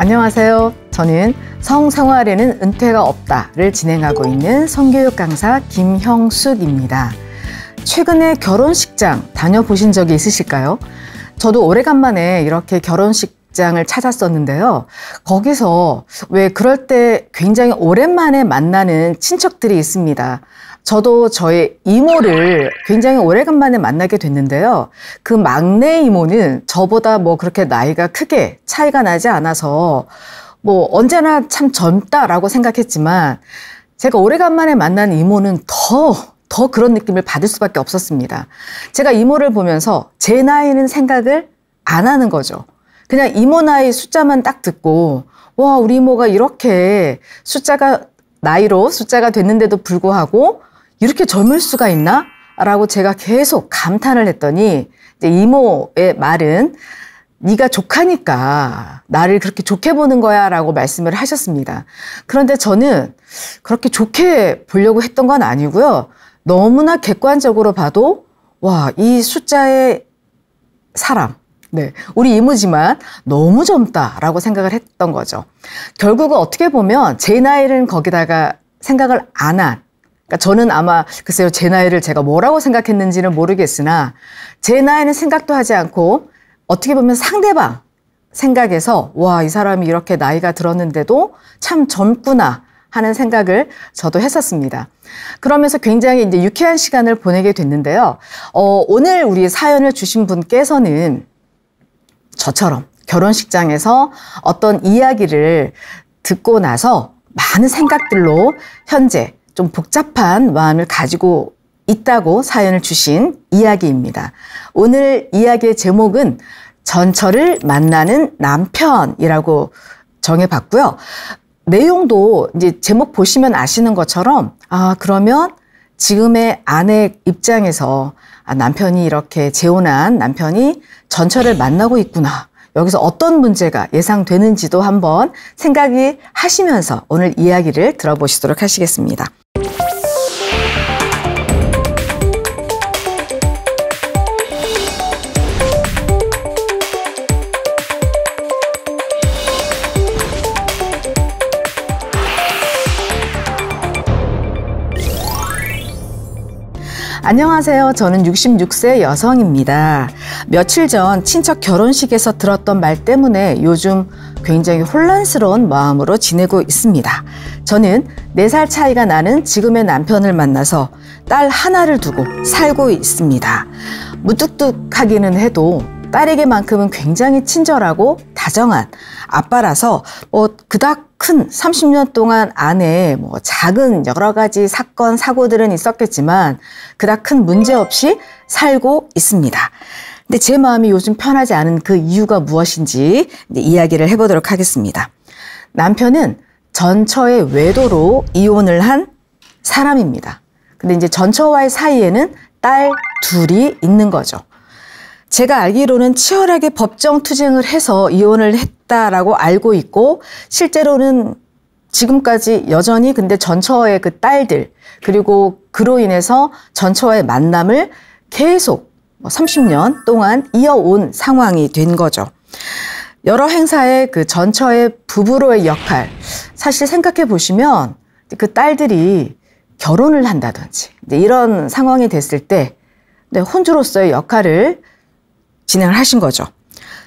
안녕하세요. 저는 성생활에는 은퇴가 없다를 진행하고 있는 성교육 강사 김형숙입니다. 최근에 결혼식장 다녀보신 적이 있으실까요? 저도 오래간만에 이렇게 결혼식장을 찾았었는데요. 거기서 왜 그럴 때 굉장히 오랜만에 만나는 친척들이 있습니다. 저도 저의 이모를 굉장히 오래간만에 만나게 됐는데요. 그 막내 이모는 저보다 그렇게 나이가 크게 차이가 나지 않아서 언제나 참 젊다라고 생각했지만 제가 오래간만에 만난 이모는 더 그런 느낌을 받을 수밖에 없었습니다. 제가 이모를 보면서 제 나이는 생각을 안 하는 거죠. 그냥 이모 나이 숫자만 딱 듣고 와, 우리 이모가 이렇게 나이로 숫자가 됐는데도 불구하고 이렇게 젊을 수가 있나? 라고 제가 계속 감탄을 했더니 이제 이모의 말은 네가 조카니까 나를 그렇게 좋게 보는 거야 라고 말씀을 하셨습니다. 그런데 저는 그렇게 좋게 보려고 했던 건 아니고요. 너무나 객관적으로 봐도 와, 이 숫자의 사람, 우리 이모지만 너무 젊다라고 생각을 했던 거죠. 결국은 어떻게 보면 제 나이는 거기다가 생각을 안 한, 그러니까 저는 아마 글쎄요, 제 나이를 제가 뭐라고 생각했는지는 모르겠으나 제 나이는 생각도 하지 않고 어떻게 보면 상대방 생각에서 와, 이 사람이 이렇게 나이가 들었는데도 참 젊구나 하는 생각을 저도 했었습니다. 그러면서 굉장히 이제 유쾌한 시간을 보내게 됐는데요. 오늘 우리 사연을 주신 분께서는 저처럼 결혼식장에서 어떤 이야기를 듣고 나서 많은 생각들로 현재 좀 복잡한 마음을 가지고 있다고 사연을 주신 이야기입니다. 오늘 이야기의 제목은 전처를 만나는 남편이라고 정해봤고요. 내용도 이제 제목 보시면 아시는 것처럼 그러면 지금의 아내 입장에서 남편이 이렇게 재혼한 남편이 전처를 만나고 있구나. 여기서 어떤 문제가 예상되는지도 한번 생각이 하시면서 오늘 이야기를 들어보시도록 하시겠습니다. 안녕하세요. 저는 66세 여성입니다. 며칠 전 친척 결혼식에서 들었던 말 때문에 요즘 굉장히 혼란스러운 마음으로 지내고 있습니다. 저는 4살 차이가 나는 지금의 남편을 만나서 딸 하나를 두고 살고 있습니다. 무뚝뚝하기는 해도 딸에게만큼은 굉장히 친절하고 다정한 아빠라서 그닥 큰 30년 동안 안에 작은 여러 가지 사건, 사고들은 있었겠지만 그닥 큰 문제 없이 살고 있습니다. 근데 제 마음이 요즘 편하지 않은 그 이유가 무엇인지 이제 이야기를 해보도록 하겠습니다. 남편은 전처의 외도로 이혼을 한 사람입니다. 근데 이제 전처와의 사이에는 딸 둘이 있는 거죠. 제가 알기로는 치열하게 법정 투쟁을 해서 이혼을 했다라고 알고 있고 실제로는 지금까지 여전히 근데 전처의 그 딸들 그리고 그로 인해서 전처와의 만남을 계속 30년 동안 이어온 상황이 된 거죠. 여러 행사에 그 전처의 부부로의 역할 사실 생각해 보시면 그 딸들이 결혼을 한다든지 이런 상황이 됐을 때 혼주로서의 역할을 진행을 하신 거죠.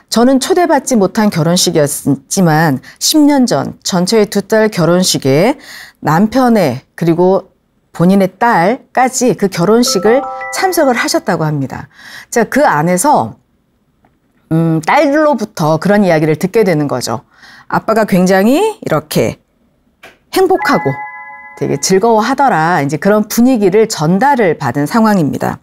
저는 초대받지 못한 결혼식이었지만 10년 전 전처의 2딸 결혼식에 남편의 그리고 본인의 딸까지 그 결혼식을 참석을 하셨다고 합니다. 제가 그 안에서 딸들로부터 그런 이야기를 듣게 되는 거죠. 아빠가 굉장히 이렇게 행복하고 되게 즐거워하더라. 이제 그런 분위기를 전달을 받은 상황입니다.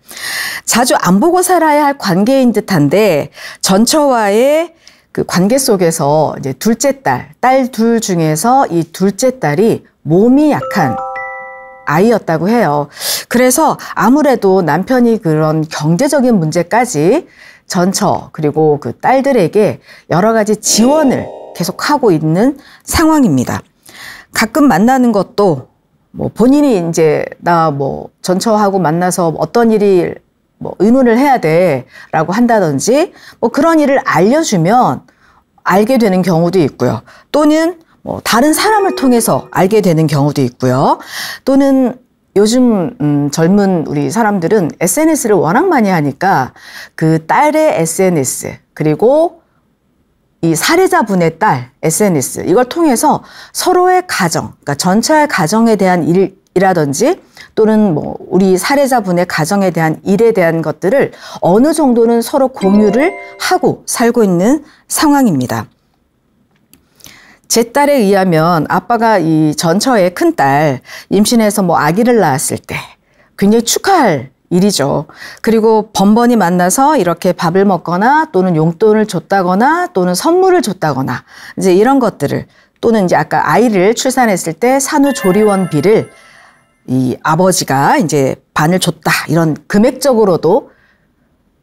자주 안 보고 살아야 할 관계인 듯한데 전처와의 그 관계 속에서 이제 둘째 딸 둘 중에서 이 둘째 딸이 몸이 약한 아이였다고 해요. 그래서 아무래도 남편이 그런 경제적인 문제까지 전처 그리고 그 딸들에게 여러 가지 지원을 계속하고 있는 상황입니다. 가끔 만나는 것도 본인이 이제 나 전처하고 만나서 어떤 일이 의논을 해야 돼 라고 한다든지 그런 일을 알려주면 알게 되는 경우도 있고요. 또는 뭐 다른 사람을 통해서 알게 되는 경우도 있고요. 또는 요즘 젊은 우리 사람들은 SNS를 워낙 많이 하니까 그 딸의 SNS 그리고 이 살해자분의 딸 SNS 이걸 통해서 서로의 가정, 그러니까 전처의 가정에 대한 일이라든지 또는 뭐 우리 살해자분의 가정에 대한 일에 대한 것들을 어느 정도는 서로 공유를 하고 살고 있는 상황입니다. 제 딸에 의하면 아빠가 이 전처의 큰딸 임신해서 뭐 아기를 낳았을 때 굉장히 축하할 일이죠. 그리고 번번이 만나서 이렇게 밥을 먹거나 또는 용돈을 줬다거나 또는 선물을 줬다거나 이제 이런 것들을 또는 이제 아까 아이를 출산했을 때 산후조리원비를 이 아버지가 이제 반을 줬다 이런 금액적으로도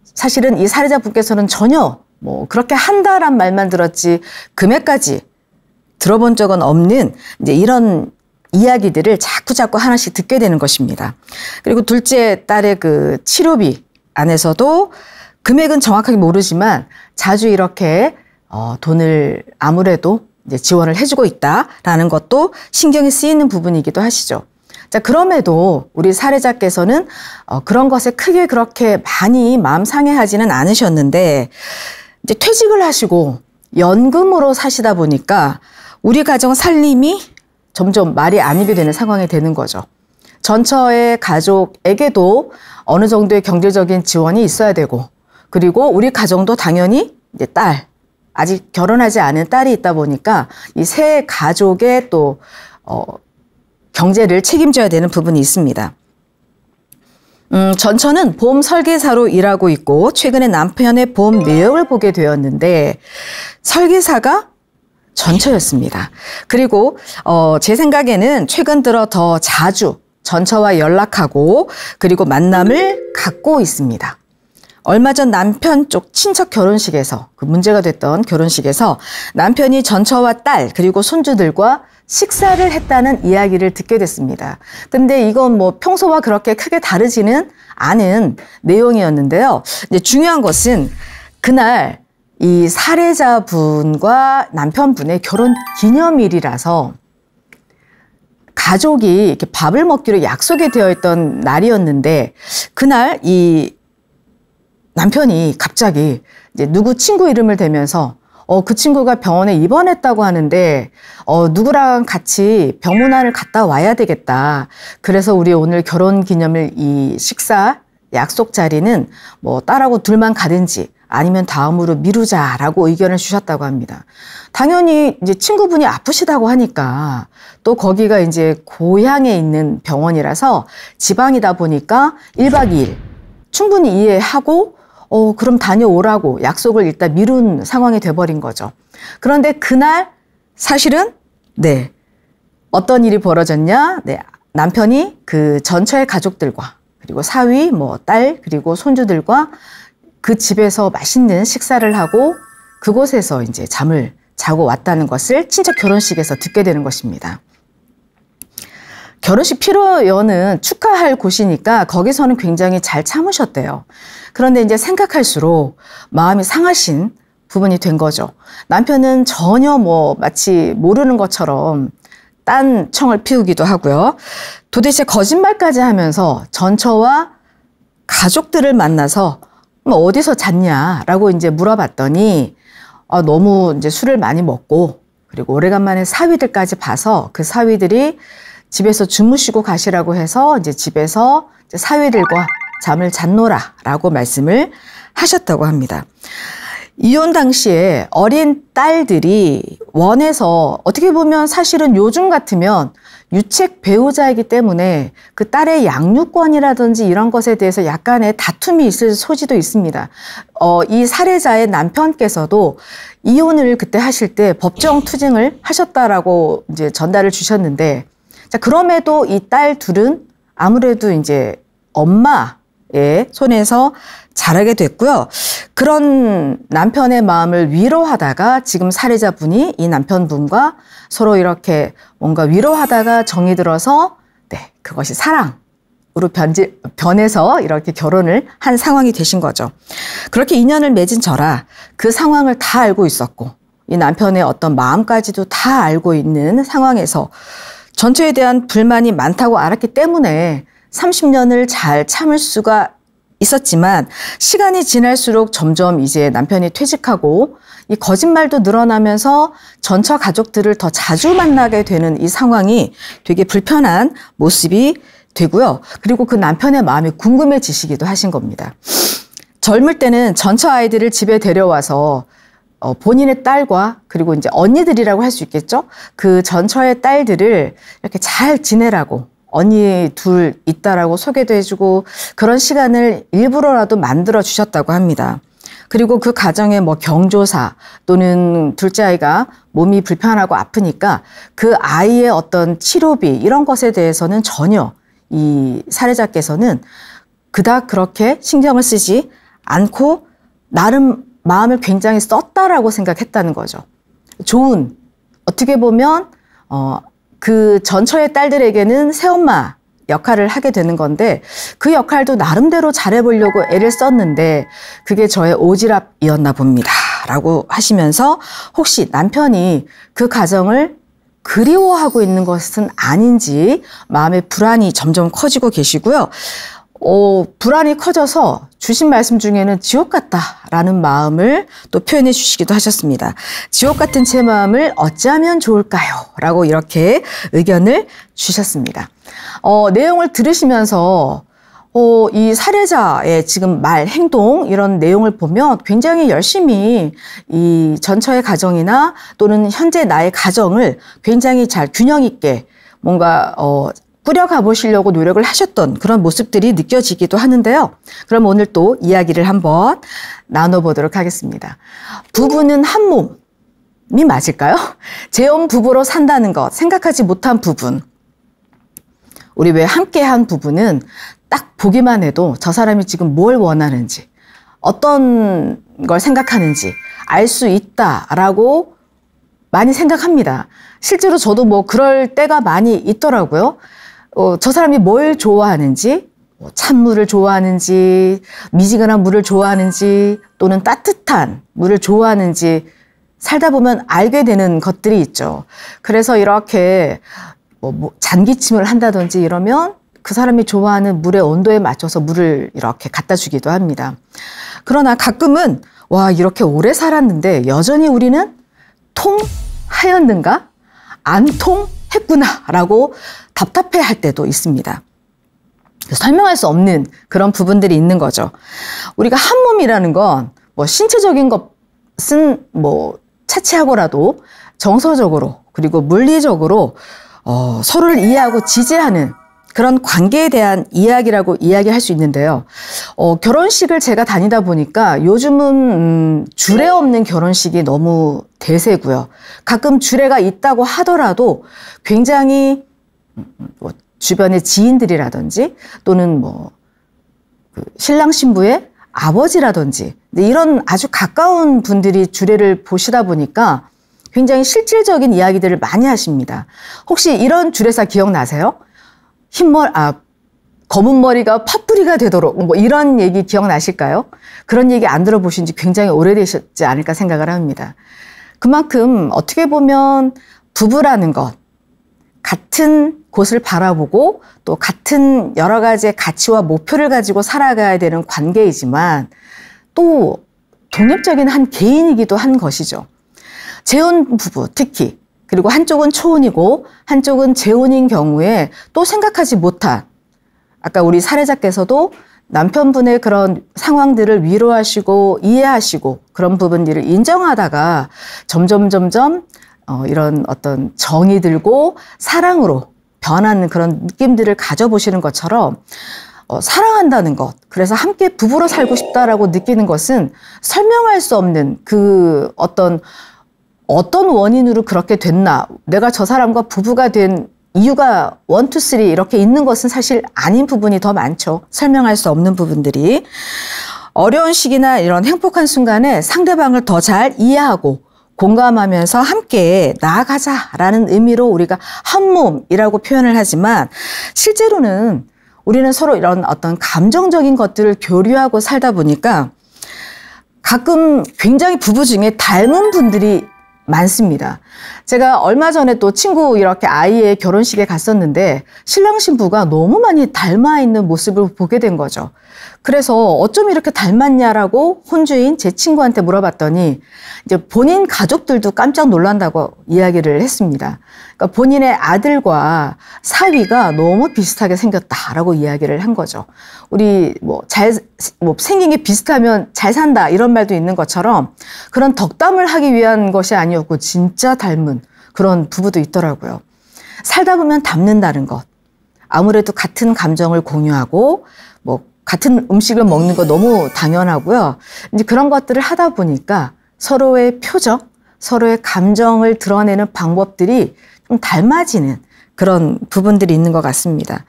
사실은 이 살해자분께서는 전혀 뭐 그렇게 한다란 말만 들었지 금액까지 들어본 적은 없는 이제 이런 이야기들을 자꾸 하나씩 듣게 되는 것입니다. 그리고 둘째 딸의 그 치료비 안에서도 금액은 정확하게 모르지만 자주 이렇게 돈을 아무래도 이제 지원을 해주고 있다라는 것도 신경이 쓰이는 부분이기도 하시죠. 자, 그럼에도 우리 살해자께서는 그런 것에 크게 그렇게 많이 마음 상해하지는 않으셨는데 이제 퇴직을 하시고 연금으로 사시다 보니까 우리 가정 살림이 점점 말이 아니게 되는 상황이 되는 거죠. 전처의 가족에게도 어느 정도의 경제적인 지원이 있어야 되고 그리고 우리 가정도 당연히 이제 딸, 아직 결혼하지 않은 딸이 있다 보니까 이 세 가족의 또 경제를 책임져야 되는 부분이 있습니다. 전처는 보험 설계사로 일하고 있고 최근에 남편의 보험 내역을 보게 되었는데 설계사가 전처였습니다. 그리고 제 생각에는 최근 들어 더 자주 전처와 연락하고 그리고 만남을 갖고 있습니다. 얼마 전 남편 쪽 친척 결혼식에서 그 문제가 됐던 결혼식에서 남편이 전처와 딸 그리고 손주들과 식사를 했다는 이야기를 듣게 됐습니다. 근데 이건 뭐 평소와 그렇게 크게 다르지는 않은 내용이었는데요. 이제 중요한 것은 그날 이 살해자분과 남편분의 결혼 기념일이라서 가족이 이렇게 밥을 먹기로 약속이 되어 있던 날이었는데 그날 이 남편이 갑자기 이제 누구 친구 이름을 대면서 그 친구가 병원에 입원했다고 하는데 누구랑 같이 병문안을 갔다 와야 되겠다. 그래서 우리 오늘 결혼 기념일 이 식사 약속 자리는 뭐 딸하고 둘만 가든지 아니면 다음으로 미루자라고 의견을 주셨다고 합니다. 당연히 이제 친구분이 아프시다고 하니까 또 거기가 이제 고향에 있는 병원이라서 지방이다 보니까 1박 2일 충분히 이해하고 그럼 다녀오라고 약속을 일단 미룬 상황이 돼버린 거죠. 그런데 그날 사실은 네 어떤 일이 벌어졌냐? 네, 남편이 그 전처의 가족들과 그리고 사위, 뭐 딸 그리고 손주들과 그 집에서 맛있는 식사를 하고 그곳에서 이제 잠을 자고 왔다는 것을 친척 결혼식에서 듣게 되는 것입니다. 결혼식 피로연은 축하할 곳이니까 거기서는 굉장히 잘 참으셨대요. 그런데 이제 생각할수록 마음이 상하신 부분이 된 거죠. 남편은 전혀 뭐 마치 모르는 것처럼 딴 청을 피우기도 하고요. 도대체 거짓말까지 하면서 전처와 가족들을 만나서 어디서 잤냐라고 이제 물어봤더니 너무 이제 술을 많이 먹고 그리고 오래간만에 사위들까지 봐서 그 사위들이 집에서 주무시고 가시라고 해서 이제 집에서 이제 사위들과 잠을 잤노라라고 말씀을 하셨다고 합니다. 이혼 당시에 어린 딸들이 원해서 어떻게 보면 사실은 요즘 같으면 유책 배우자이기 때문에 그 딸의 양육권이라든지 이런 것에 대해서 약간의 다툼이 있을 소지도 있습니다. 이 살해자의 남편께서도 이혼을 그때 하실 때 법정 투쟁을 하셨다라고 이제 전달을 주셨는데, 자, 그럼에도 이 딸 둘은 아무래도 이제 엄마의 손에서 자라게 됐고요. 그런 남편의 마음을 위로하다가 지금 살해자분이 이 남편분과 서로 이렇게 뭔가 위로하다가 정이 들어서 네, 그것이 사랑으로 변해서 이렇게 결혼을 한 상황이 되신 거죠. 그렇게 인연을 맺은 저라 그 상황을 다 알고 있었고 이 남편의 어떤 마음까지도 다 알고 있는 상황에서 전처에 대한 불만이 많다고 알았기 때문에 30년을 잘 참을 수가 있었지만 시간이 지날수록 점점 이제 남편이 퇴직하고 이 거짓말도 늘어나면서 전처 가족들을 더 자주 만나게 되는 이 상황이 되게 불편한 모습이 되고요. 그리고 그 남편의 마음이 궁금해지시기도 하신 겁니다. 젊을 때는 전처 아이들을 집에 데려와서 본인의 딸과 그리고 이제 언니들이라고 할 수 있겠죠. 그 전처의 딸들을 이렇게 잘 지내라고 언니 둘 있다라고 소개도 해주고 그런 시간을 일부러라도 만들어 주셨다고 합니다. 그리고 그 가정에 뭐 경조사 또는 둘째 아이가 몸이 불편하고 아프니까 그 아이의 어떤 치료비 이런 것에 대해서는 전혀 이 사례자께서는 그닥 그렇게 신경을 쓰지 않고 나름 마음을 굉장히 썼다라고 생각했다는 거죠. 좋은, 어떻게 보면 그 전처의 딸들에게는 새엄마 역할을 하게 되는 건데 그 역할도 나름대로 잘해보려고 애를 썼는데 그게 저의 오지랖이었나 봅니다 라고 하시면서 혹시 남편이 그 가정을 그리워하고 있는 것은 아닌지 마음의 불안이 점점 커지고 계시고요. 불안이 커져서 주신 말씀 중에는 지옥 같다라는 마음을 또 표현해 주시기도 하셨습니다. 지옥 같은 제 마음을 어찌하면 좋을까요? 라고 이렇게 의견을 주셨습니다. 내용을 들으시면서 이 사례자의 지금 말, 행동 이런 내용을 보면 굉장히 열심히 이 전처의 가정이나 또는 현재 나의 가정을 굉장히 잘 균형 있게 뭔가 꾸려가 보시려고 노력을 하셨던 그런 모습들이 느껴지기도 하는데요. 그럼 오늘 또 이야기를 한번 나눠보도록 하겠습니다. 부부는 한 몸이 맞을까요? 재혼 부부로 산다는 것, 생각하지 못한 부분. 우리 왜 함께한 부부는 딱 보기만 해도 저 사람이 지금 뭘 원하는지, 어떤 걸 생각하는지 알 수 있다라고 많이 생각합니다. 실제로 저도 뭐 그럴 때가 많이 있더라고요. 저 사람이 뭘 좋아하는지, 찬물을 좋아하는지, 미지근한 물을 좋아하는지, 또는 따뜻한 물을 좋아하는지 살다 보면 알게 되는 것들이 있죠. 그래서 이렇게 잔기침을 한다든지 이러면 그 사람이 좋아하는 물의 온도에 맞춰서 물을 이렇게 갖다 주기도 합니다. 그러나 가끔은 와, 이렇게 오래 살았는데 여전히 우리는 통하였는가? 안 통했구나 라고 답답해 할 때도 있습니다. 설명할 수 없는 그런 부분들이 있는 거죠. 우리가 한 몸이라는 건 뭐 신체적인 것은 뭐 차치하고라도 정서적으로 그리고 물리적으로 서로를 이해하고 지지하는 그런 관계에 대한 이야기라고 이야기할 수 있는데요. 결혼식을 제가 다니다 보니까 요즘은 주례 없는 결혼식이 너무 대세고요. 가끔 주례가 있다고 하더라도 굉장히 주변의 지인들이라든지 또는 그 신랑 신부의 아버지라든지 이런 아주 가까운 분들이 주례를 보시다 보니까 굉장히 실질적인 이야기들을 많이 하십니다. 혹시 이런 주례사 기억나세요? 검은 머리가 팥뿌리가 되도록 뭐 이런 얘기 기억나실까요? 그런 얘기 안 들어보신 지 굉장히 오래되셨지 않을까 생각을 합니다. 그만큼 어떻게 보면 부부라는 것, 같은 곳을 바라보고 또 같은 여러 가지의 가치와 목표를 가지고 살아가야 되는 관계이지만 또 독립적인 한 개인이기도 한 것이죠. 재혼 부부 특히 그리고 한쪽은 초혼이고 한쪽은 재혼인 경우에 또 생각하지 못한 아까 우리 사례자께서도 남편분의 그런 상황들을 위로하시고 이해하시고 그런 부분들을 인정하다가 점점 이런 어떤 정이 들고 사랑으로 변하는 그런 느낌들을 가져보시는 것처럼 사랑한다는 것, 그래서 함께 부부로 살고 싶다라고 느끼는 것은 설명할 수 없는 그 어떤 원인으로 그렇게 됐나, 내가 저 사람과 부부가 된 이유가 1, 2, 3 이렇게 있는 것은 사실 아닌 부분이 더 많죠. 설명할 수 없는 부분들이. 어려운 시기나 이런 행복한 순간에 상대방을 더 잘 이해하고 공감하면서 함께 나아가자라는 의미로 우리가 한 몸이라고 표현을 하지만 실제로는 우리는 서로 이런 어떤 감정적인 것들을 교류하고 살다 보니까 가끔 굉장히 부부 중에 닮은 분들이 많습니다. 제가 얼마 전에 또 친구 이렇게 아이의 결혼식에 갔었는데 신랑 신부가 너무 많이 닮아 있는 모습을 보게 된 거죠. 그래서 어쩜 이렇게 닮았냐라고 혼주인 제 친구한테 물어봤더니 이제 본인 가족들도 깜짝 놀란다고 이야기를 했습니다. 그러니까 본인의 아들과 사위가 너무 비슷하게 생겼다라고 이야기를 한 거죠. 우리 생긴 게 비슷하면 잘 산다 이런 말도 있는 것처럼 그런 덕담을 하기 위한 것이 아니었고 진짜 닮은 그런 부부도 있더라고요. 살다 보면 닮는다는 것. 아무래도 같은 감정을 공유하고 같은 음식을 먹는 거 너무 당연하고요. 이제 그런 것들을 하다 보니까 서로의 표정, 서로의 감정을 드러내는 방법들이 좀 닮아지는 그런 부분들이 있는 것 같습니다.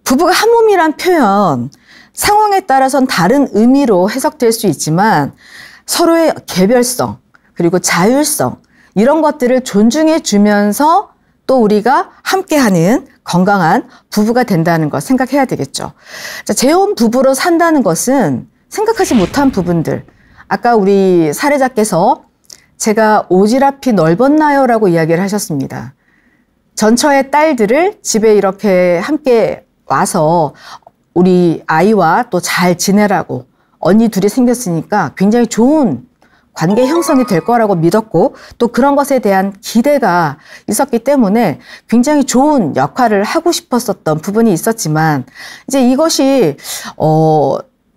부부가 한 몸이란 표현, 상황에 따라서는 다른 의미로 해석될 수 있지만 서로의 개별성, 그리고 자율성, 이런 것들을 존중해 주면서 또 우리가 함께하는 건강한 부부가 된다는 것 생각해야 되겠죠. 자, 재혼 부부로 산다는 것은 생각하지 못한 부분들. 아까 우리 사례자께서 제가 오지랖이 넓었나요? 라고 이야기를 하셨습니다. 전처의 딸들을 집에 이렇게 함께 와서 우리 아이와 또 잘 지내라고 언니 둘이 생겼으니까 굉장히 좋은 관계 형성이 될 거라고 믿었고 또 그런 것에 대한 기대가 있었기 때문에 굉장히 좋은 역할을 하고 싶었었던 부분이 있었지만 이제 이것이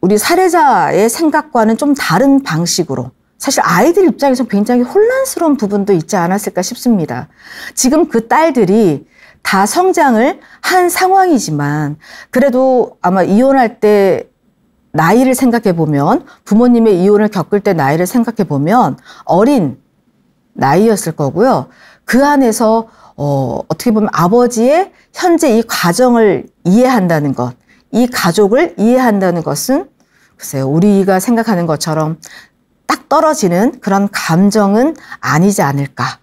우리 사례자의 생각과는 좀 다른 방식으로 사실 아이들 입장에서 굉장히 혼란스러운 부분도 있지 않았을까 싶습니다. 지금 그 딸들이 다 성장을 한 상황이지만 그래도 아마 이혼할 때 나이를 생각해 보면 부모님의 이혼을 겪을 때 나이를 생각해 보면 어린 나이였을 거고요. 그 안에서 어떻게 보면 아버지의 현재 이 과정을 이해한다는 것, 이 가족을 이해한다는 것은 글쎄요, 우리가 생각하는 것처럼 딱 떨어지는 그런 감정은 아니지 않을까.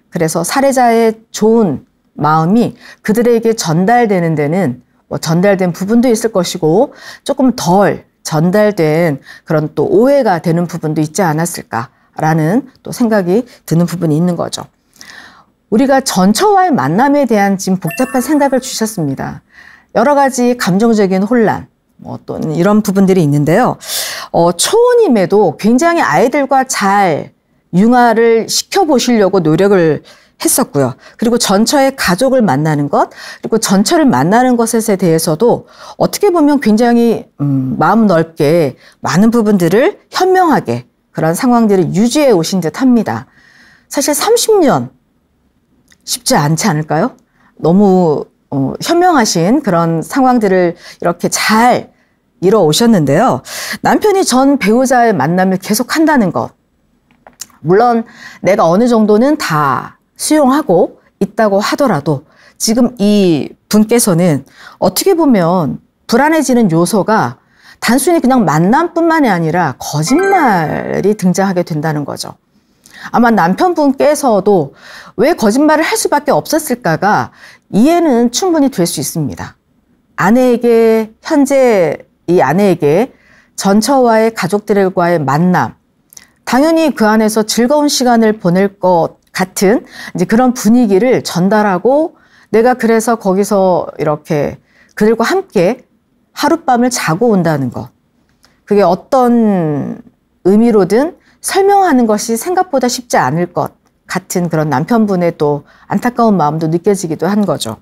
그래서 사례자의 좋은 마음이 그들에게 전달되는 데는 전달된 부분도 있을 것이고 조금 덜 전달된 그런 또 오해가 되는 부분도 있지 않았을까라는 또 생각이 드는 부분이 있는 거죠. 우리가 전처와의 만남에 대한 지금 복잡한 생각을 주셨습니다. 여러 가지 감정적인 혼란, 또는 이런 부분들이 있는데요. 초혼임에도 굉장히 아이들과 잘 융화를 시켜보시려고 노력을 했었고요. 그리고 전처의 가족을 만나는 것, 그리고 전처를 만나는 것에 대해서도 어떻게 보면 굉장히 마음 넓게 많은 부분들을 현명하게 그런 상황들을 유지해 오신 듯 합니다. 사실 30년 쉽지 않지 않을까요? 너무 현명하신 그런 상황들을 이렇게 잘 이뤄 오셨는데요. 남편이 전 배우자의 만남을 계속한다는 것. 물론 내가 어느 정도는 다 수용하고 있다고 하더라도 지금 이 분께서는 어떻게 보면 불안해지는 요소가 단순히 그냥 만남뿐만이 아니라 거짓말이 등장하게 된다는 거죠. 아마 남편분께서도 왜 거짓말을 할 수밖에 없었을까가 이해는 충분히 될 수 있습니다. 현재 이 아내에게 전처와의 가족들과의 만남, 당연히 그 안에서 즐거운 시간을 보낼 것 같은 이제 그런 분위기를 전달하고 내가 그래서 거기서 이렇게 그들과 함께 하룻밤을 자고 온다는 것. 그게 어떤 의미로든 설명하는 것이 생각보다 쉽지 않을 것 같은 그런 남편분의 또 안타까운 마음도 느껴지기도 한 거죠.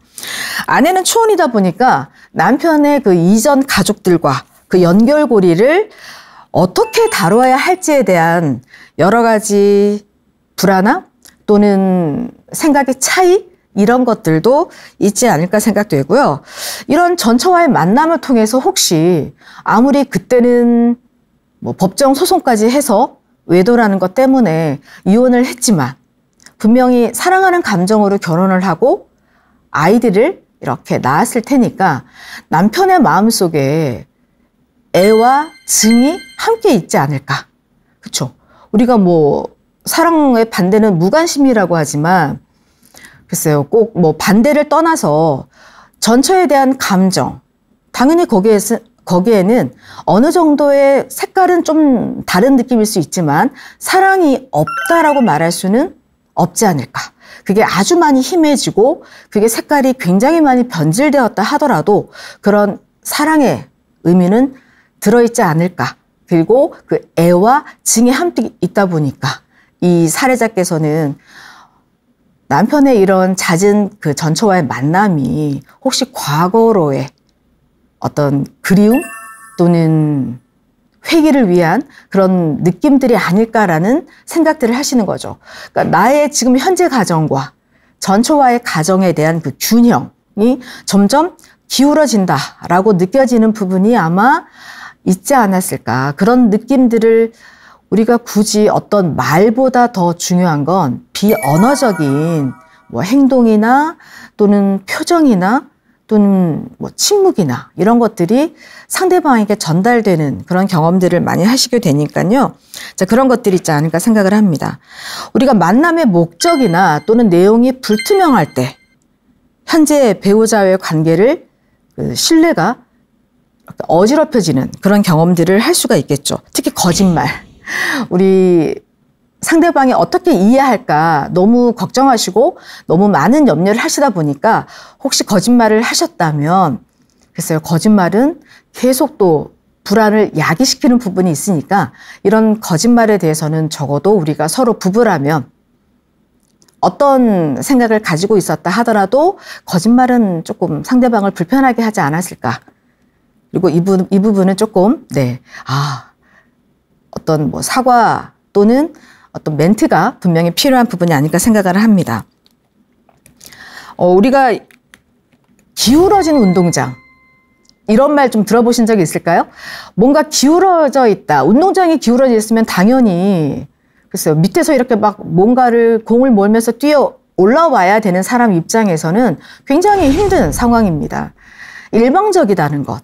아내는 초혼이다 보니까 남편의 그 이전 가족들과 그 연결고리를 어떻게 다뤄야 할지에 대한 여러 가지 불안함 또는 생각의 차이 이런 것들도 있지 않을까 생각되고요. 이런 전처와의 만남을 통해서 혹시 아무리 그때는 법정 소송까지 해서 외도라는 것 때문에 이혼을 했지만 분명히 사랑하는 감정으로 결혼을 하고 아이들을 이렇게 낳았을 테니까 남편의 마음속에 애와 증이 함께 있지 않을까. 그렇죠? 우리가 사랑의 반대는 무관심이라고 하지만 글쎄요, 꼭 반대를 떠나서 전처에 대한 감정, 당연히 거기에 거기에는 어느 정도의 색깔은 좀 다른 느낌일 수 있지만 사랑이 없다라고 말할 수는 없지 않을까. 그게 아주 많이 희미해지고 그게 색깔이 굉장히 많이 변질되었다 하더라도 그런 사랑의 의미는 들어있지 않을까. 그리고 그 애와 징이 함께 있다 보니까 이 살해자께서는 남편의 이런 잦은 그 전처와의 만남이 혹시 과거로의 어떤 그리움 또는 회귀를 위한 그런 느낌들이 아닐까라는 생각들을 하시는 거죠. 그러니까 나의 지금 현재 가정과 전처와의 가정에 대한 그 균형이 점점 기울어진다라고 느껴지는 부분이 아마 있지 않았을까. 그런 느낌들을 우리가 굳이 어떤 말보다 더 중요한 건 비언어적인 뭐 행동이나 또는 표정이나 또는 뭐 침묵이나 이런 것들이 상대방에게 전달되는 그런 경험들을 많이 하시게 되니까요. 자, 그런 것들이 있지 않을까 생각을 합니다. 우리가 만남의 목적이나 또는 내용이 불투명할 때 현재 배우자와의 관계를 신뢰가 어지럽혀지는 그런 경험들을 할 수가 있겠죠. 특히 거짓말. 우리 상대방이 어떻게 이해할까 너무 걱정하시고 너무 많은 염려를 하시다 보니까 혹시 거짓말을 하셨다면 글쎄요, 거짓말은 계속 또 불안을 야기시키는 부분이 있으니까 이런 거짓말에 대해서는 적어도 우리가 서로 부부라면 어떤 생각을 가지고 있었다 하더라도 거짓말은 조금 상대방을 불편하게 하지 않았을까. 그리고 이 부분은 조금 어떤 뭐 사과 또는 어떤 멘트가 분명히 필요한 부분이 아닐까 생각을 합니다. 우리가 기울어진 운동장 이런 말 좀 들어보신 적이 있을까요? 뭔가 기울어져 있다. 운동장이 기울어져 있으면 당연히 글쎄요, 밑에서 이렇게 막 뭔가를 공을 몰면서 뛰어 올라와야 되는 사람 입장에서는 굉장히 힘든 상황입니다. 일방적이다는 것.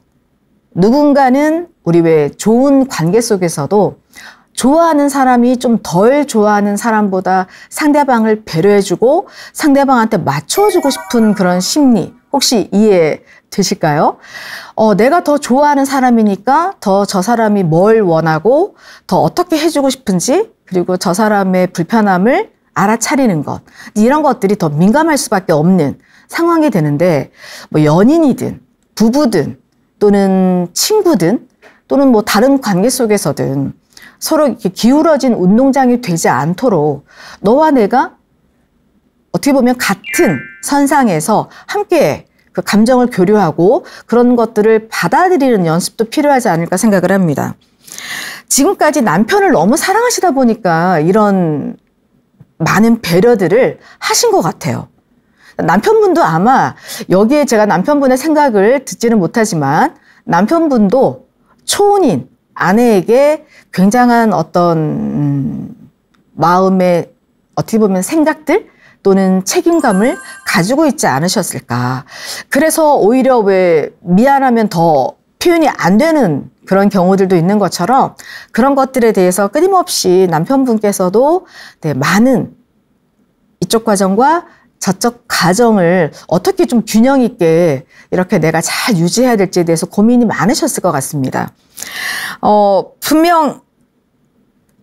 누군가는 우리 왜 좋은 관계 속에서도 좋아하는 사람이 좀 덜 좋아하는 사람보다 상대방을 배려해주고 상대방한테 맞춰주고 싶은 그런 심리 혹시 이해되실까요? 내가 더 좋아하는 사람이니까 더 저 사람이 뭘 원하고 더 어떻게 해주고 싶은지 그리고 저 사람의 불편함을 알아차리는 것 이런 것들이 더 민감할 수밖에 없는 상황이 되는데 뭐 연인이든 부부든 또는 친구든 또는 뭐 다른 관계 속에서든 서로 이렇게 기울어진 운동장이 되지 않도록 너와 내가 어떻게 보면 같은 선상에서 함께 그 감정을 교류하고 그런 것들을 받아들이는 연습도 필요하지 않을까 생각을 합니다. 지금까지 남편을 너무 사랑하시다 보니까 이런 많은 배려들을 하신 것 같아요. 남편분도 아마 여기에 제가 남편분의 생각을 듣지는 못하지만 남편분도 초혼인 아내에게 굉장한 어떤 마음의 어떻게 보면 생각들 또는 책임감을 가지고 있지 않으셨을까. 그래서 오히려 왜 미안하면 더 표현이 안 되는 그런 경우들도 있는 것처럼 그런 것들에 대해서 끊임없이 남편분께서도 많은 이쪽 과정과 저쪽 가정을 어떻게 좀 균형 있게 이렇게 내가 잘 유지해야 될지에 대해서 고민이 많으셨을 것 같습니다. 분명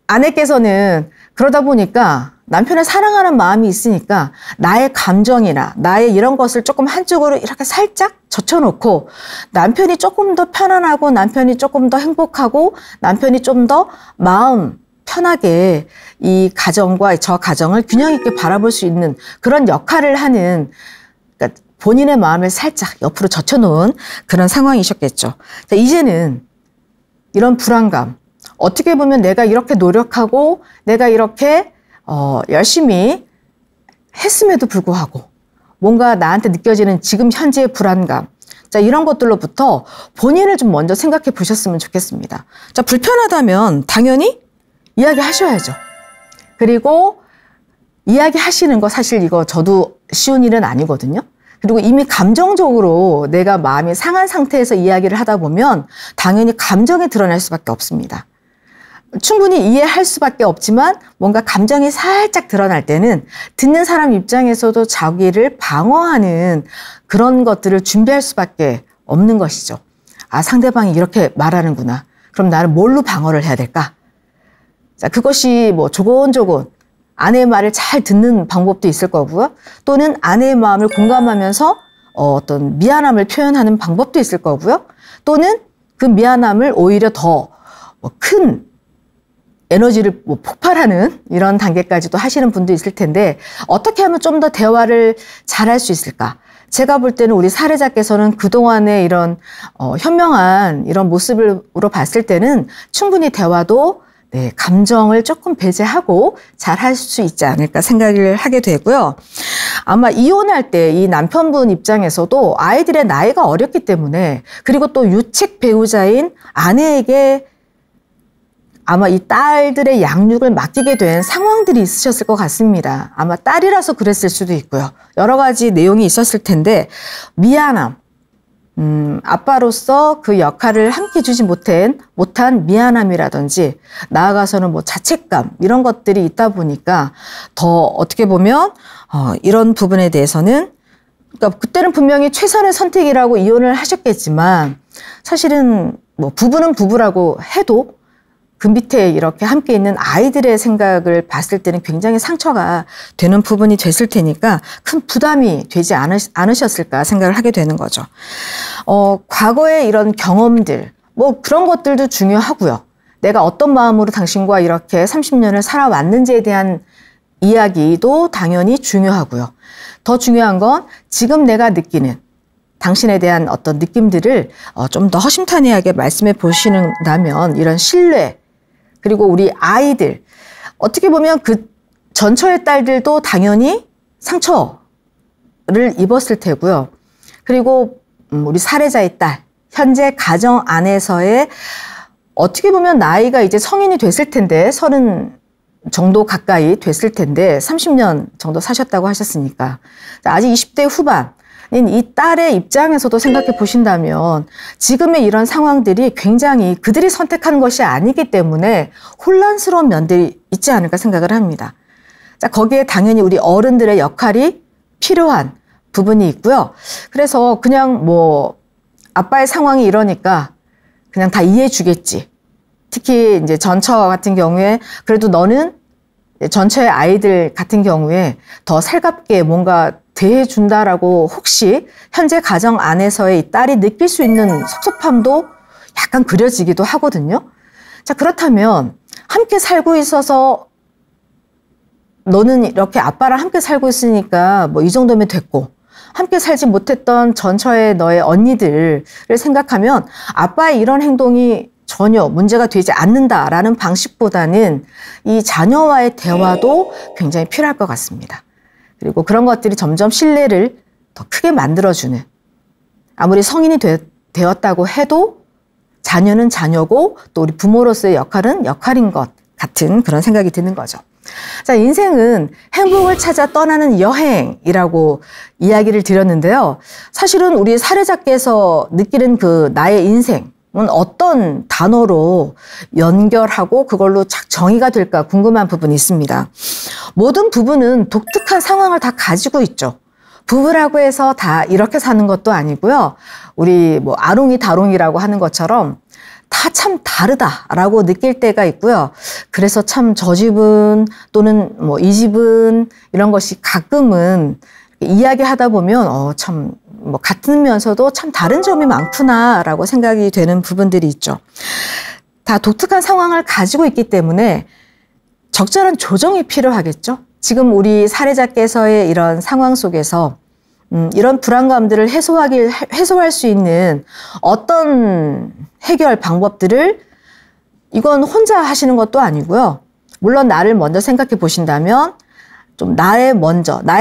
아내께서는 그러다 보니까 남편을 사랑하는 마음이 있으니까 나의 감정이나 나의 이런 것을 조금 한쪽으로 이렇게 살짝 젖혀놓고 남편이 조금 더 편안하고 남편이 조금 더 행복하고 남편이 좀 더 마음 편하게 이 가정과 저 가정을 균형 있게 바라볼 수 있는 그런 역할을 하는 그러니까 본인의 마음을 살짝 옆으로 젖혀놓은 그런 상황이셨겠죠. 자, 이제는 이런 불안감 어떻게 보면 내가 이렇게 노력하고 내가 이렇게 열심히 했음에도 불구하고 뭔가 나한테 느껴지는 지금 현재의 불안감 자, 이런 것들로부터 본인을 좀 먼저 생각해 보셨으면 좋겠습니다. 자, 불편하다면 당연히 이야기하셔야죠. 그리고 이야기하시는 거 사실 이거 저도 쉬운 일은 아니거든요. 그리고 이미 감정적으로 내가 마음이 상한 상태에서 이야기를 하다 보면 당연히 감정이 드러날 수밖에 없습니다. 충분히 이해할 수밖에 없지만 뭔가 감정이 살짝 드러날 때는 듣는 사람 입장에서도 자기를 방어하는 그런 것들을 준비할 수밖에 없는 것이죠. 아, 상대방이 이렇게 말하는구나. 그럼 나는 뭘로 방어를 해야 될까? 자, 그것이 뭐 조곤조곤 아내의 말을 잘 듣는 방법도 있을 거고요. 또는 아내의 마음을 공감하면서 어떤 미안함을 표현하는 방법도 있을 거고요. 또는 그 미안함을 오히려 더 큰 에너지를 폭발하는 이런 단계까지도 하시는 분도 있을 텐데 어떻게 하면 좀 더 대화를 잘할 수 있을까? 제가 볼 때는 우리 사례자께서는 그동안의 이런 현명한 이런 모습으로 봤을 때는 충분히 대화도 네, 감정을 조금 배제하고 잘 할 수 있지 않을까 생각을 하게 되고요. 아마 이혼할 때 이 남편분 입장에서도 아이들의 나이가 어렸기 때문에 그리고 또 유책 배우자인 아내에게 아마 이 딸들의 양육을 맡기게 된 상황들이 있으셨을 것 같습니다. 아마 딸이라서 그랬을 수도 있고요. 여러 가지 내용이 있었을 텐데 미안함, 아빠로서 그 역할을 함께 해주지 못한 미안함이라든지 나아가서는 뭐 자책감 이런 것들이 있다 보니까 더 어떻게 보면 이런 부분에 대해서는 그러니까 그때는 분명히 최선의 선택이라고 이혼을 하셨겠지만 사실은 뭐 부부는 부부라고 해도 그 밑에 이렇게 함께 있는 아이들의 생각을 봤을 때는 굉장히 상처가 되는 부분이 됐을 테니까 큰 부담이 되지 않으셨을까 생각을 하게 되는 거죠. 과거의 이런 경험들, 뭐 그런 것들도 중요하고요. 내가 어떤 마음으로 당신과 이렇게 30년을 살아왔는지에 대한 이야기도 당연히 중요하고요. 더 중요한 건 지금 내가 느끼는 당신에 대한 어떤 느낌들을 좀 더 허심탄회하게 말씀해 보시는다면 이런 신뢰, 그리고 우리 아이들, 어떻게 보면 그 전처의 딸들도 당연히 상처를 입었을 테고요. 그리고 우리 사례자의 딸, 현재 가정 안에서의 어떻게 보면 나이가 이제 성인이 됐을 텐데 30 정도 가까이 됐을 텐데 30년 정도 사셨다고 하셨으니까 아직 20대 후반 이 딸의 입장에서도 생각해 보신다면 지금의 이런 상황들이 굉장히 그들이 선택한 것이 아니기 때문에 혼란스러운 면들이 있지 않을까 생각을 합니다. 자, 거기에 당연히 우리 어른들의 역할이 필요한 부분이 있고요. 그래서 그냥 뭐 아빠의 상황이 이러니까 그냥 다 이해해 주겠지. 특히 이제 전처 같은 경우에 그래도 너는 전처의 아이들 같은 경우에 더 살갑게 뭔가 대해준다라고 혹시 현재 가정 안에서의 이 딸이 느낄 수 있는 섭섭함도 약간 그려지기도 하거든요. 자, 그렇다면 함께 살고 있어서 너는 이렇게 아빠랑 함께 살고 있으니까 뭐 이 정도면 됐고 함께 살지 못했던 전처의 너의 언니들을 생각하면 아빠의 이런 행동이 전혀 문제가 되지 않는다라는 방식보다는 이 자녀와의 대화도 굉장히 필요할 것 같습니다. 그리고 그런 것들이 점점 신뢰를 더 크게 만들어주는 아무리 성인이 되었다고 해도 자녀는 자녀고 또 우리 부모로서의 역할은 역할인 것 같은 그런 생각이 드는 거죠. 자, 인생은 행복을 찾아 떠나는 여행이라고 이야기를 드렸는데요. 사실은 우리 사례자께서 느끼는 그 나의 인생은 어떤 단어로 연결하고 그걸로 착 정의가 될까 궁금한 부분이 있습니다. 모든 부부는 독특한 상황을 다 가지고 있죠. 부부라고 해서 다 이렇게 사는 것도 아니고요. 우리 뭐 아롱이 다롱이라고 하는 것처럼 다 참 다르다라고 느낄 때가 있고요. 그래서 참 저 집은 또는 뭐 이 집은 이런 것이 가끔은 이야기하다 보면 참 뭐 같으면서도 참 다른 점이 많구나라고 생각이 되는 부분들이 있죠. 다 독특한 상황을 가지고 있기 때문에 적절한 조정이 필요하겠죠. 지금 우리 사례자께서의 이런 상황 속에서 이런 불안감들을 해소할 수 있는 어떤 해결 방법들을 이건 혼자 하시는 것도 아니고요. 물론 나를 먼저 생각해 보신다면 좀 나의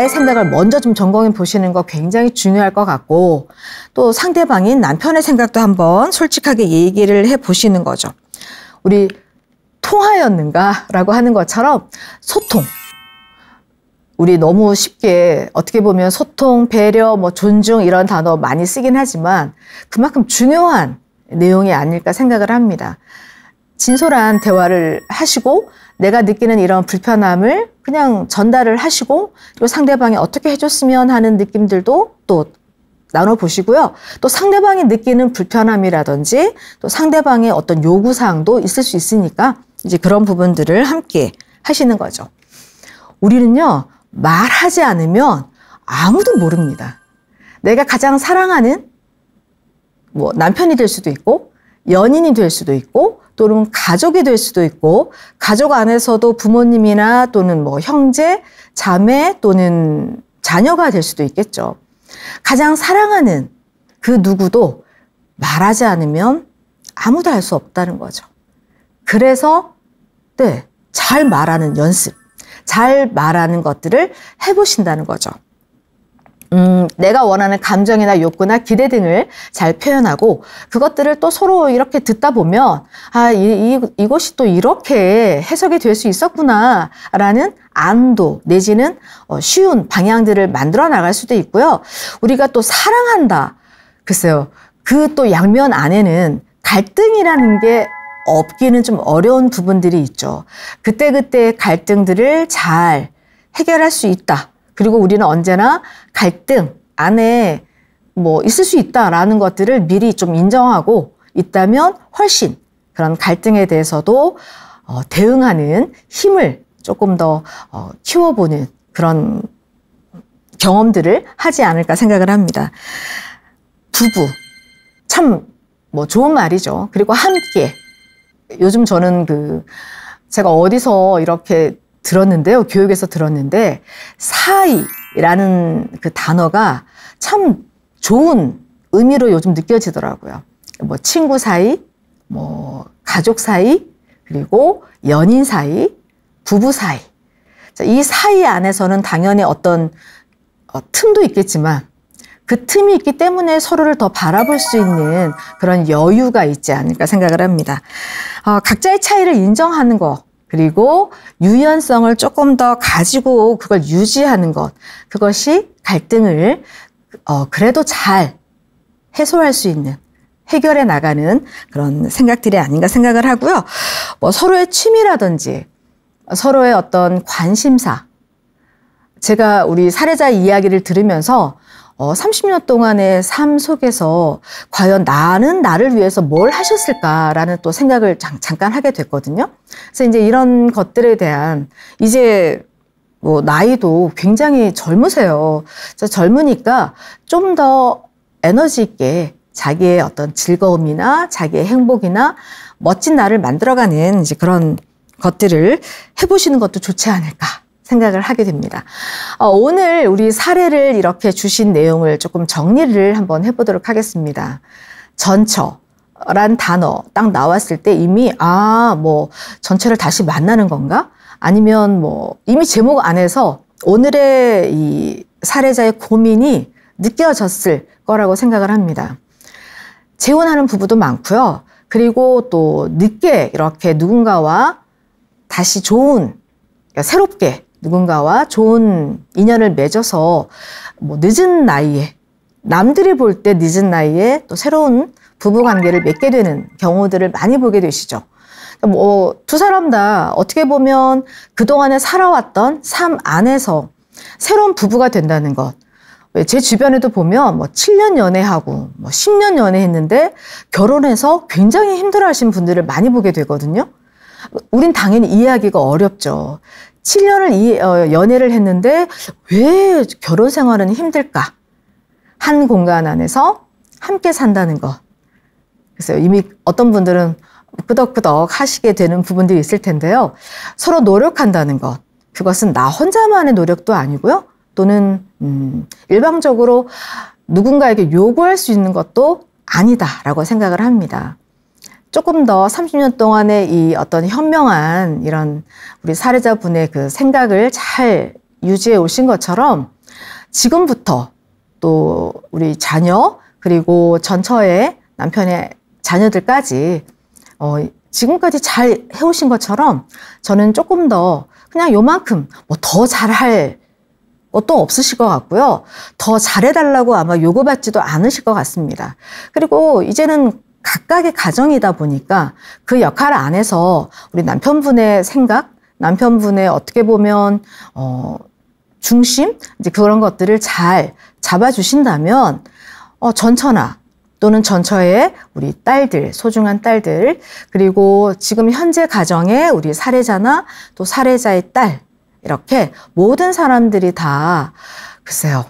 생각을 먼저 좀 점검해 보시는 거 굉장히 중요할 것 같고 또 상대방인 남편의 생각도 한번 솔직하게 얘기를 해 보시는 거죠. 우리 통하였는가? 라고 하는 것처럼 소통. 우리 너무 쉽게 어떻게 보면 소통, 배려, 뭐 존중 이런 단어 많이 쓰긴 하지만 그만큼 중요한 내용이 아닐까 생각을 합니다. 진솔한 대화를 하시고 내가 느끼는 이런 불편함을 그냥 전달을 하시고 그리고 상대방이 어떻게 해줬으면 하는 느낌들도 또 나눠보시고요. 또 상대방이 느끼는 불편함이라든지 또 상대방의 어떤 요구사항도 있을 수 있으니까 이제 그런 부분들을 함께 하시는 거죠. 우리는요, 말하지 않으면 아무도 모릅니다. 내가 가장 사랑하는 뭐 남편이 될 수도 있고 연인이 될 수도 있고 또는 가족이 될 수도 있고 가족 안에서도 부모님이나 또는 뭐 형제, 자매 또는 자녀가 될 수도 있겠죠. 가장 사랑하는 그 누구도 말하지 않으면 아무도 알 수 없다는 거죠. 그래서 네, 잘 말하는 연습, 잘 말하는 것들을 해보신다는 거죠. 내가 원하는 감정이나 욕구나 기대 등을 잘 표현하고 그것들을 또 서로 이렇게 듣다 보면 이것이 또 이렇게 해석이 될 수 있었구나 라는 안도 내지는 쉬운 방향들을 만들어 나갈 수도 있고요. 우리가 또 사랑한다. 글쎄요. 그 또 양면 안에는 갈등이라는 게 없기는 좀 어려운 부분들이 있죠. 그때그때 갈등들을 잘 해결할 수 있다. 그리고 우리는 언제나 갈등 안에 뭐 있을 수 있다라는 것들을 미리 좀 인정하고 있다면 훨씬 그런 갈등에 대해서도 대응하는 힘을 조금 더 키워보는 그런 경험들을 하지 않을까 생각을 합니다. 부부, 참 뭐 좋은 말이죠. 그리고 함께. 요즘 저는 제가 어디서 이렇게 들었는데요. 교육에서 들었는데 사이라는 그 단어가 참 좋은 의미로 요즘 느껴지더라고요. 뭐 친구 사이, 뭐 가족 사이, 그리고 연인 사이, 부부 사이. 이 사이 안에서는 당연히 어떤 틈도 있겠지만 그 틈이 있기 때문에 서로를 더 바라볼 수 있는 그런 여유가 있지 않을까 생각을 합니다. 각자의 차이를 인정하는 것, 그리고 유연성을 조금 더 가지고 그걸 유지하는 것, 그것이 갈등을 그래도 잘 해소할 수 있는, 해결해 나가는 그런 생각들이 아닌가 생각을 하고요. 뭐 서로의 취미라든지 서로의 어떤 관심사, 제가 우리 사례자 이야기를 들으면서 30년 동안의 삶 속에서 과연 나는 나를 위해서 뭘 하셨을까라는 또 생각을 잠깐 하게 됐거든요. 그래서 이제 이런 것들에 대한 이제 뭐 나이도 굉장히 젊으세요. 그래서 젊으니까 좀 더 에너지 있게 자기의 어떤 즐거움이나 자기의 행복이나 멋진 나를 만들어가는 이제 그런 것들을 해보시는 것도 좋지 않을까 생각을 하게 됩니다. 오늘 우리 사례를 이렇게 주신 내용을 조금 정리를 한번 해보도록 하겠습니다. 전처란 단어 딱 나왔을 때 이미 뭐 전처를 다시 만나는 건가? 아니면 뭐 이미 제목 안에서 오늘의 이 사례자의 고민이 느껴졌을 거라고 생각을 합니다. 재혼하는 부부도 많고요. 그리고 또 늦게 이렇게 누군가와 다시 좋은, 새롭게 누군가와 좋은 인연을 맺어서 뭐 늦은 나이에, 남들이 볼 때 늦은 나이에 또 새로운 부부 관계를 맺게 되는 경우들을 많이 보게 되시죠. 뭐 두 사람 다 어떻게 보면 그동안에 살아왔던 삶 안에서 새로운 부부가 된다는 것. 제 주변에도 보면 뭐 7년 연애하고 뭐 10년 연애했는데 결혼해서 굉장히 힘들어하시는 분들을 많이 보게 되거든요. 우린 당연히 이해하기가 어렵죠. 7년을 연애를 했는데 왜 결혼 생활은 힘들까? 한 공간 안에서 함께 산다는 것. 그래서 이미 어떤 분들은 끄덕끄덕 하시게 되는 부분들이 있을 텐데요. 서로 노력한다는 것. 그것은 나 혼자만의 노력도 아니고요. 또는 일방적으로 누군가에게 요구할 수 있는 것도 아니다라고 생각을 합니다. 조금 더 30년 동안의 이 어떤 현명한 이런 우리 사례자분의 그 생각을 잘 유지해 오신 것처럼 지금부터 또 우리 자녀 그리고 전처의 남편의 자녀들까지 지금까지 잘 해오신 것처럼 저는 조금 더 그냥 요만큼 뭐 더 잘할 것도 없으실 것 같고요. 더 잘해달라고 아마 요구받지도 않으실 것 같습니다. 그리고 이제는 각각의 가정이다 보니까 그 역할 안에서 우리 남편분의 생각, 남편분의 어떻게 보면 중심 이제 그런 것들을 잘 잡아주신다면 전처나 또는 전처의 우리 딸들, 소중한 딸들, 그리고 지금 현재 가정에 우리 사례자나 또 사례자의 딸, 이렇게 모든 사람들이 다 글쎄요,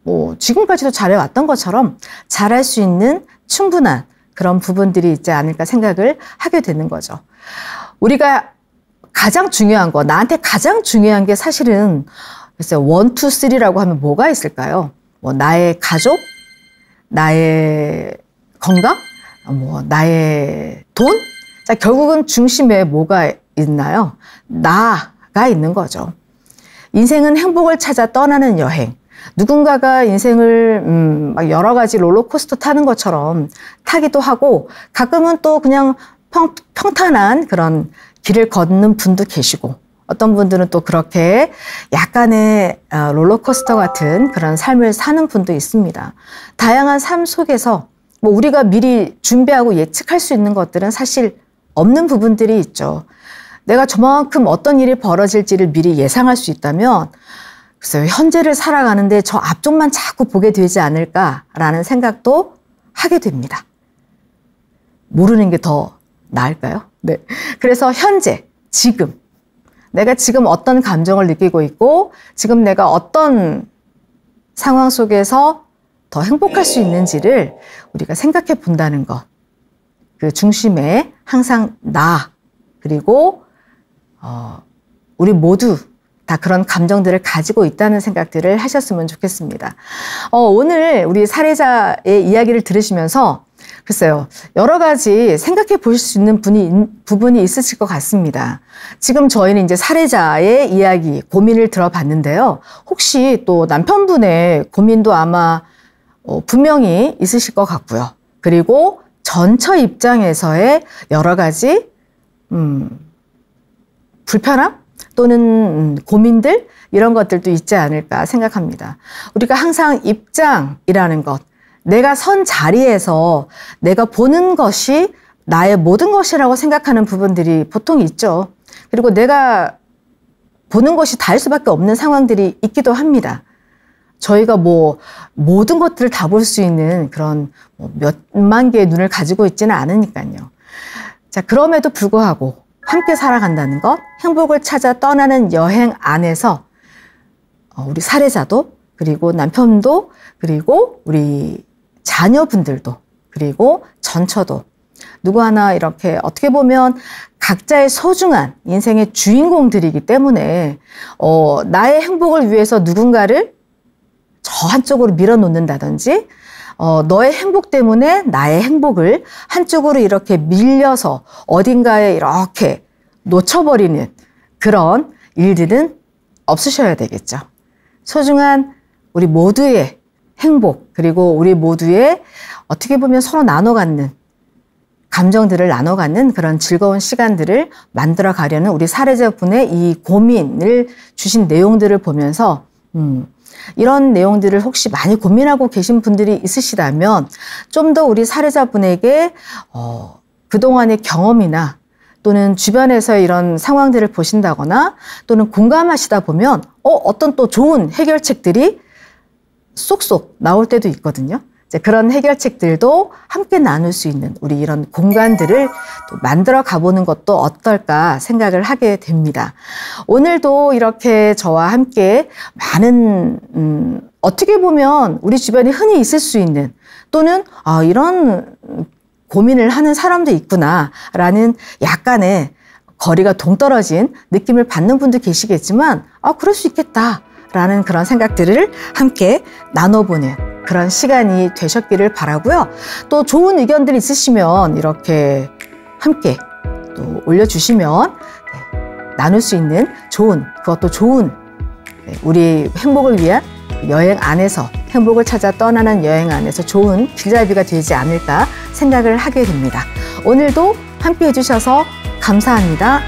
뭐 지금까지도 잘해왔던 것처럼 잘할 수 있는 충분한 그런 부분들이 있지 않을까 생각을 하게 되는 거죠. 우리가 가장 중요한 거, 나한테 가장 중요한 게 사실은 글쎄요, 1, 2, 3라고 하면 뭐가 있을까요? 뭐 나의 가족, 나의 건강, 뭐 나의 돈? 자, 결국은 중심에 뭐가 있나요? 나가 있는 거죠. 인생은 행복을 찾아 떠나는 여행. 누군가가 인생을 막 여러 가지 롤러코스터 타는 것처럼 타기도 하고 가끔은 또 그냥 평탄한 그런 길을 걷는 분도 계시고 어떤 분들은 또 그렇게 약간의 롤러코스터 같은 그런 삶을 사는 분도 있습니다. 다양한 삶 속에서 뭐 우리가 미리 준비하고 예측할 수 있는 것들은 사실 없는 부분들이 있죠. 내가 저만큼 어떤 일이 벌어질지를 미리 예상할 수 있다면 글쎄요, 현재를 살아가는데 저 앞쪽만 자꾸 보게 되지 않을까라는 생각도 하게 됩니다. 모르는 게 더 나을까요? 네. 그래서 현재, 지금, 내가 지금 어떤 감정을 느끼고 있고 지금 내가 어떤 상황 속에서 더 행복할 수 있는지를 우리가 생각해 본다는 것. 그 중심에 항상 나, 그리고 우리 모두 다 그런 감정들을 가지고 있다는 생각들을 하셨으면 좋겠습니다. 오늘 우리 사례자의 이야기를 들으시면서 글쎄요, 여러 가지 생각해 보실 수 있는 부분이 있으실 것 같습니다. 지금 저희는 이제 사례자의 이야기, 고민을 들어봤는데요. 혹시 또 남편분의 고민도 아마 분명히 있으실 것 같고요. 그리고 전처 입장에서의 여러 가지 불편함 또는 고민들 이런 것들도 있지 않을까 생각합니다. 우리가 항상 입장이라는 것, 내가 선 자리에서 내가 보는 것이 나의 모든 것이라고 생각하는 부분들이 보통 있죠. 그리고 내가 보는 것이 다일 수밖에 없는 상황들이 있기도 합니다. 저희가 뭐 모든 것들을 다 볼 수 있는 그런 몇만 개의 눈을 가지고 있지는 않으니까요. 자, 그럼에도 불구하고 함께 살아간다는 것, 행복을 찾아 떠나는 여행 안에서 우리 사례자도 그리고 남편도 그리고 우리 자녀분들도 그리고 전처도 누구 하나 이렇게 어떻게 보면 각자의 소중한 인생의 주인공들이기 때문에 나의 행복을 위해서 누군가를 저 한쪽으로 밀어놓는다든지 너의 행복 때문에 나의 행복을 한쪽으로 이렇게 밀려서 어딘가에 이렇게 놓쳐버리는 그런 일들은 없으셔야 되겠죠. 소중한 우리 모두의 행복 그리고 우리 모두의 어떻게 보면 서로 나눠 갖는 감정들을 나눠 갖는 그런 즐거운 시간들을 만들어 가려는 우리 사례자분의 이 고민을 주신 내용들을 보면서 이런 내용들을 혹시 많이 고민하고 계신 분들이 있으시다면 좀 더 우리 사례자분에게 그동안의 경험이나 또는 주변에서 이런 상황들을 보신다거나 또는 공감하시다 보면 어떤 또 좋은 해결책들이 쏙쏙 나올 때도 있거든요. 이제 그런 해결책들도 함께 나눌 수 있는 우리 이런 공간들을 또 만들어 가보는 것도 어떨까 생각을 하게 됩니다. 오늘도 이렇게 저와 함께 많은 어떻게 보면 우리 주변에 흔히 있을 수 있는 또는 이런 고민을 하는 사람도 있구나라는 약간의 거리가 동떨어진 느낌을 받는 분도 계시겠지만 그럴 수 있겠다라는 그런 생각들을 함께 나눠보는 그런 시간이 되셨기를 바라고요. 또 좋은 의견들 있으시면 이렇게 함께 또 올려주시면 나눌 수 있는 그것도 좋은 우리 행복을 위한 여행 안에서 행복을 찾아 떠나는 여행 안에서 좋은 길잡이가 되지 않을까 생각을 하게 됩니다. 오늘도 함께 해주셔서 감사합니다.